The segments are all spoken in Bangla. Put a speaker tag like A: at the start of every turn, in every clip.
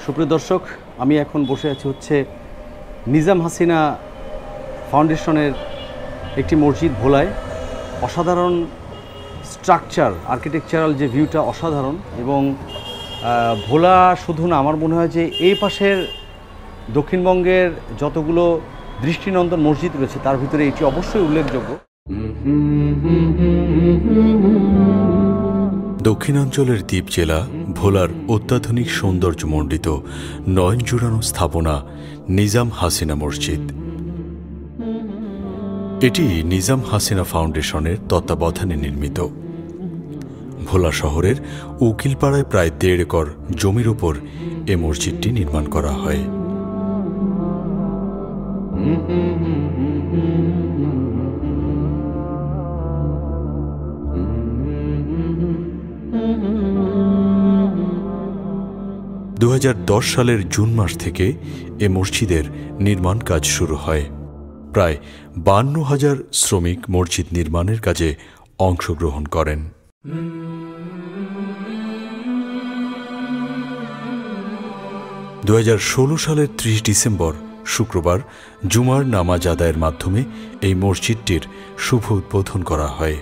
A: সুপ্রিয় দর্শক, আমি এখন বসে আছি হচ্ছে নিজাম হাসিনা ফাউন্ডেশনের একটি মসজিদ ভোলায়। অসাধারণ স্ট্রাকচার, আর্কিটেকচারাল যে ভিউটা অসাধারণ। এবং ভোলা শুধু না, আমার মনে হয় যে এই পাশের দক্ষিণবঙ্গের যতগুলো দৃষ্টিনন্দন মসজিদ রয়েছে তার ভিতরে এটি অবশ্যই উল্লেখযোগ্য।
B: দক্ষিণাঞ্চলের দ্বীপ জেলা ভোলার অত্যাধুনিক সৌন্দর্যমণ্ডিত নয়ন জুড়ানো স্থাপনা নিজাম হাসিনা মসজিদ। এটি নিজাম হাসিনা ফাউন্ডেশনের তত্ত্বাবধানে নির্মিত। ভোলা শহরের উকিলপাড়ায় প্রায় 1.5 একর জমির উপর এ মসজিদটি নির্মাণ করা হয়। সালের জুন মাস থেকে এ মসজিদের নির্মাণ কাজ শুরু হয়। প্রায় 52,000 শ্রমিক মসজিদ নির্মাণের কাজে অংশগ্রহণ করেন। 2016 সালের 30 ডিসেম্বর শুক্রবার জুমার নামাজ আদায়ের মাধ্যমে এই মসজিদটির শুভ উদ্বোধন করা হয়।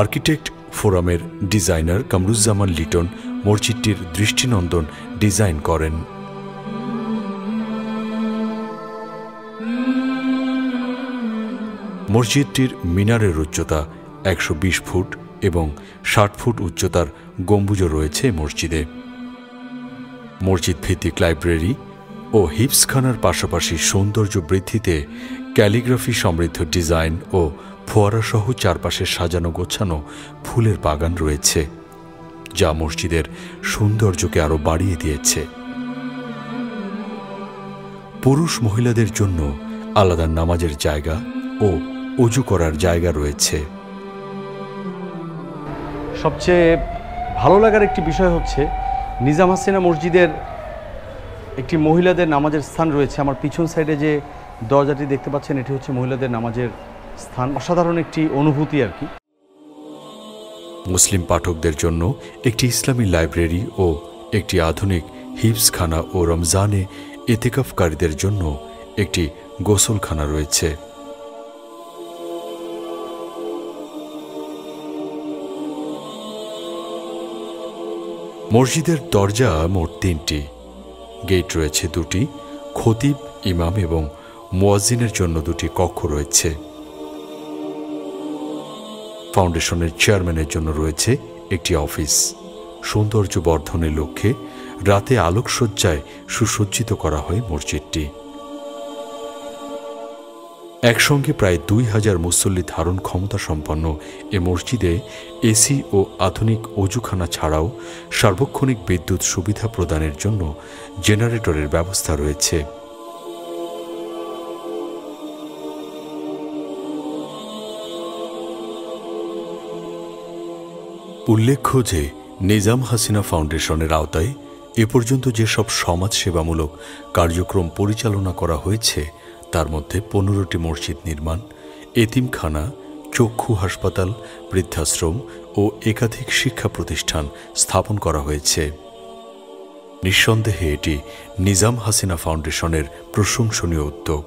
B: আর্কিটেক্ট ফোরামের ডিজাইনার কামরুজ্জামান লিটন মসজিদটির দৃষ্টিনন্দন ডিজাইন করেন। মসজিদটির মিনারের উচ্চতা 120 ফুট এবং 60 ফুট উচ্চতার গম্বুজও রয়েছে মসজিদে। মসজিদ ভিত্তিক লাইব্রেরি ও হিফজখানার পাশাপাশি সৌন্দর্য বৃদ্ধিতে ক্যালিগ্রাফি সমৃদ্ধ ডিজাইন ও ফোয়ারাসহ চারপাশে সাজানো গোছানো ফুলের বাগান রয়েছে, যা মসজিদের সৌন্দর্যকে আরও বাড়িয়ে দিয়েছে। পুরুষ মহিলাদের জন্য আলাদা নামাজের জায়গা ও ওযু করার জায়গা রয়েছে।
A: সবচেয়ে ভালো লাগার একটি বিষয় হচ্ছে নিজাম হাসিনা মসজিদের একটি মহিলাদের নামাজের স্থান রয়েছে। আমার পিছন সাইডে যে দরজাটি দেখতে পাচ্ছেন, এটি হচ্ছে মহিলাদের নামাজের স্থান। অসাধারণ একটি অনুভূতি আর কি।
B: মুসলিম পাঠকদের জন্য একটি ইসলামী লাইব্রেরি ও একটি আধুনিক হিফজখানা ও রমজানে এতেকাফকারীদের জন্য একটি গোসলখানা রয়েছে। মসজিদের দরজা মোট 3টি, গেট রয়েছে 2টি, খতিব, ইমাম এবং মুয়াজ্জিনের জন্য 2টি কক্ষ রয়েছে। ফাউন্ডেশনের চেয়ারম্যানের জন্য রয়েছে একটি অফিস। সৌন্দর্য বর্ধনের লক্ষ্যে রাতে আলোকসজ্জায় সুসজ্জিত করা হয় মসজিদটি। একসঙ্গে প্রায় 2,000 মুসল্লি ধারণ ক্ষমতা সম্পন্ন এ মসজিদে এসি ও আধুনিক অজুখানা ছাড়াও সার্বক্ষণিক বিদ্যুৎ সুবিধা প্রদানের জন্য জেনারেটরের ব্যবস্থা রয়েছে। উল্লেখ্য যে নিজাম হাসিনা ফাউন্ডেশনের আওতায় এ পর্যন্ত যেসব সমাজসেবামূলক কার্যক্রম পরিচালনা করা হয়েছে তার মধ্যে 15টি মসজিদ নির্মাণ, এতিমখানা, চক্ষু হাসপাতাল, বৃদ্ধাশ্রম ও একাধিক শিক্ষা প্রতিষ্ঠান স্থাপন করা হয়েছে। নিঃসন্দেহে এটি নিজাম হাসিনা ফাউন্ডেশনের প্রশংসনীয় উদ্যোগ।